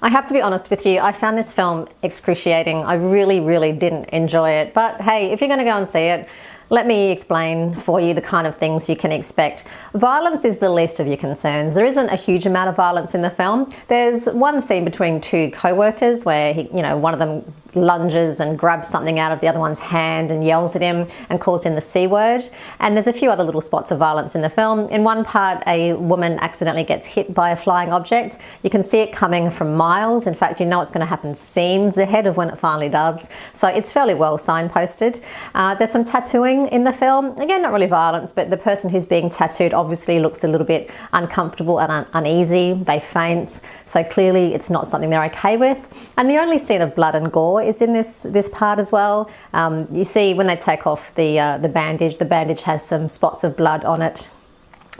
I have to be honest with you, I found this film excruciating. I really, really didn't enjoy it. But hey, if you're going to go and see it, let me explain for you the kind of things you can expect. Violence is the least of your concerns. There isn't a huge amount of violence in the film. There's one scene between two co-workers where one of them lunges and grabs something out of the other one's hand and yells at him and calls him the C word. And there's a few other little spots of violence in the film. In one part, a woman accidentally gets hit by a flying object. You can see it coming from miles. In fact, you know it's going to happen scenes ahead of when it finally does. So it's fairly well signposted. There's some tattooing in the film. Again, not really violence, but the person who's being tattooed obviously looks a little bit uncomfortable and uneasy. They faint. So clearly it's not something they're okay with. And the only scene of blood and gore is in this part as well. You see when they take off the bandage has some spots of blood on it.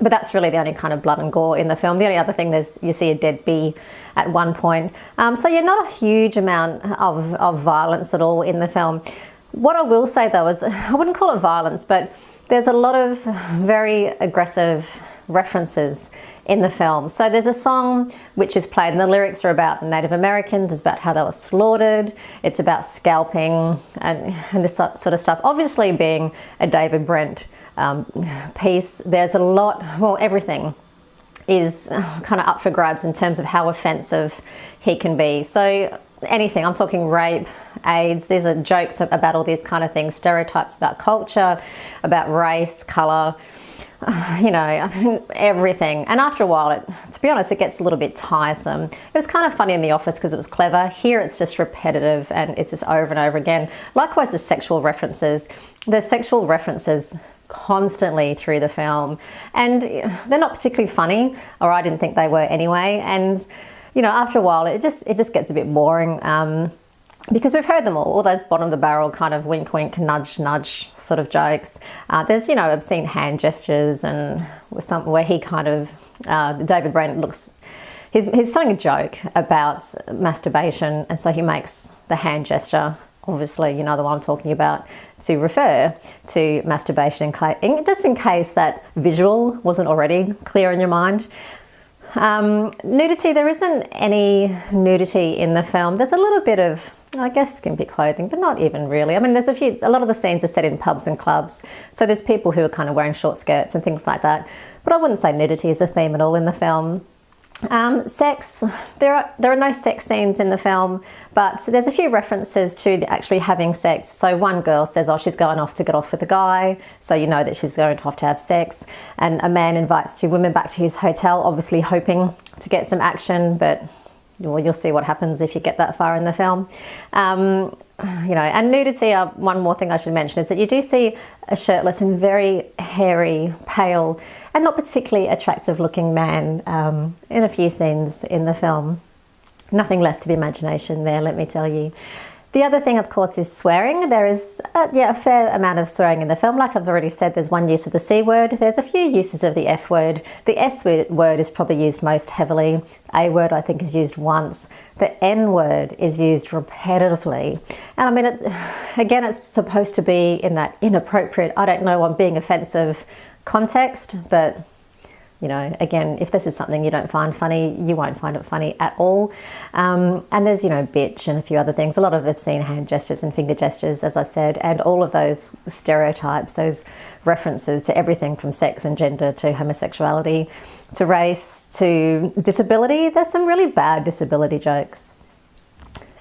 But that's really the only kind of blood and gore in the film. The only other thing, you see a dead bee at one point. So yeah, not a huge amount of violence at all in the film. What I will say though is, I wouldn't call it violence, but there's a lot of very aggressive references in the film. So there's a song which is played and the lyrics are about Native Americans, it's about how they were slaughtered, it's about scalping and this sort of stuff. Obviously being a David Brent piece, there's a lot, well, everything is kind of up for grabs in terms of how offensive he can be. So anything, I'm talking rape, AIDS, these are jokes about all these kind of things, stereotypes about culture, about race, colour, everything. And after a while, to be honest, it gets a little bit tiresome. It was kind of funny in The Office because it was clever. Here it's just repetitive and it's just over and over again. Likewise, the sexual references. There's sexual references constantly through the film and they're not particularly funny, or I didn't think they were anyway. And after a while, it just gets a bit boring because we've heard them all those bottom of the barrel kind of wink, wink, nudge, nudge sort of jokes. There's, obscene hand gestures and something where he kind of, David Brent looks, he's telling a joke about masturbation, and so he makes the hand gesture, obviously, the one I'm talking about, to refer to masturbation, just in case that visual wasn't already clear in your mind. Nudity, there isn't any nudity in the film. There's a little bit of, I guess, skimpy clothing, but not even really. I mean, there's a lot of the scenes are set in pubs and clubs, so there's people who are kind of wearing short skirts and things like that. But I wouldn't say nudity is a theme at all in the film. Sex, there are no sex scenes in the film, but there's a few references to actually having sex. So one girl says, she's going off to get off with a guy, so you know that she's going to have sex. And a man invites two women back to his hotel, obviously hoping to get some action, but you'll see what happens if you get that far in the film. And nudity, one more thing I should mention is that you do see a shirtless and very hairy, pale, and not particularly attractive looking man in a few scenes in the film. Nothing left to the imagination there, let me tell you. The other thing, of course, is swearing. There is a fair amount of swearing in the film. Like I've already said, there's one use of the C word. There's a few uses of the F word. The S word is probably used most heavily. A word, I think, is used once. The N word is used repetitively. And I mean, it's supposed to be in that inappropriate, I don't know, I'm being offensive context, but again, if this is something you don't find funny, you won't find it funny at all. And there's, bitch and a few other things, a lot of obscene hand gestures and finger gestures, as I said, and all of those stereotypes, those references to everything from sex and gender to homosexuality, to race, to disability. There's some really bad disability jokes,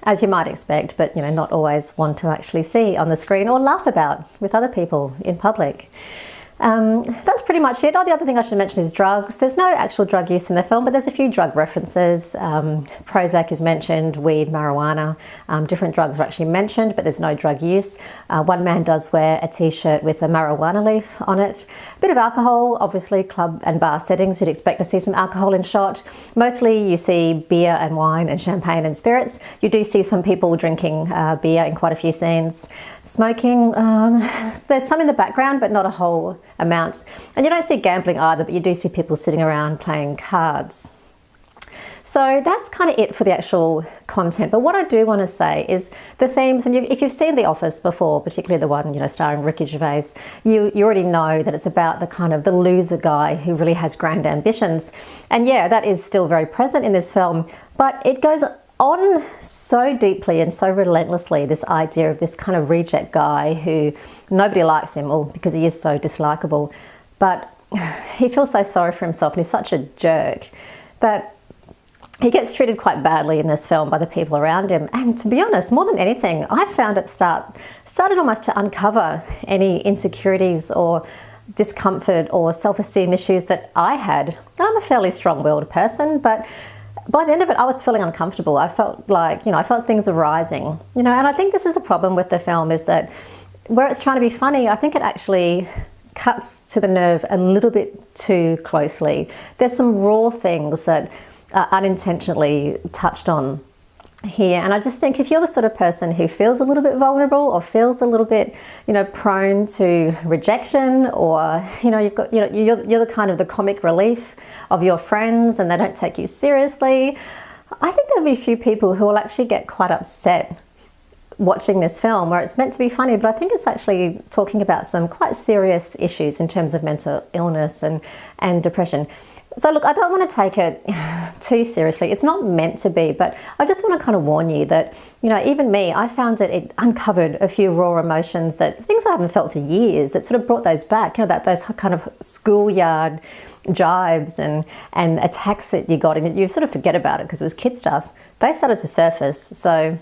as you might expect, but, not always one to actually see on the screen or laugh about with other people in public. That's pretty much it. The other thing I should mention is drugs. There's no actual drug use in the film, but there's a few drug references. Prozac is mentioned, weed, marijuana. Different drugs are actually mentioned, but there's no drug use. One man does wear a t-shirt with a marijuana leaf on it. A bit of alcohol, obviously club and bar settings, you'd expect to see some alcohol in shot. Mostly you see beer and wine and champagne and spirits. You do see some people drinking beer in quite a few scenes. Smoking, there's some in the background, but not a whole amount. And you don't see gambling either, but you do see people sitting around playing cards. So that's kind of it for the actual content. But what I do want to say is the themes, and if you've seen The Office before, particularly the one, starring Ricky Gervais, you already know that it's about the kind of the loser guy who really has grand ambitions. And yeah, that is still very present in this film, but it goes on so deeply and so relentlessly this idea of this kind of reject guy who nobody likes him, or because he is so dislikable, but he feels so sorry for himself and he's such a jerk that he gets treated quite badly in this film by the people around him. And to be honest, more than anything, I found it started almost to uncover any insecurities or discomfort or self-esteem issues that I had. I'm a fairly strong-willed person, but by the end of it, I was feeling uncomfortable. I felt like, I felt things were rising, and I think this is the problem with the film, is that where it's trying to be funny, I think it actually cuts to the nerve a little bit too closely. There's some raw things that are unintentionally touched on here, and I just think if you're the sort of person who feels a little bit vulnerable or feels a little bit prone to rejection, or you've got you're the kind of the comic relief of your friends and they don't take you seriously, I think there'll be a few people who will actually get quite upset watching this film, where it's meant to be funny, but I think it's actually talking about some quite serious issues in terms of mental illness and depression. So look, I don't want to take it too seriously. It's not meant to be, but I just want to kind of warn you that, even me, I found it uncovered a few raw emotions, that things I haven't felt for years. It sort of brought those back, those kind of schoolyard jibes and attacks that you got, and you sort of forget about it because it was kid stuff. They started to surface. So,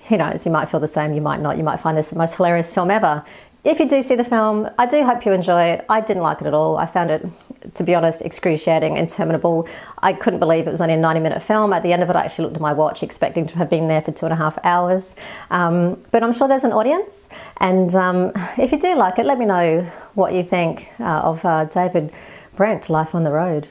who knows, you might feel the same, you might not. You might find this the most hilarious film ever. If you do see the film, I do hope you enjoy it. I didn't like it at all. I found it, to be honest, excruciating, interminable. I couldn't believe it was only a 90-minute film. At the end of it, I actually looked at my watch expecting to have been there for 2.5 hours. But I'm sure there's an audience. And if you do like it, let me know what you think of David Brent, Life on the Road.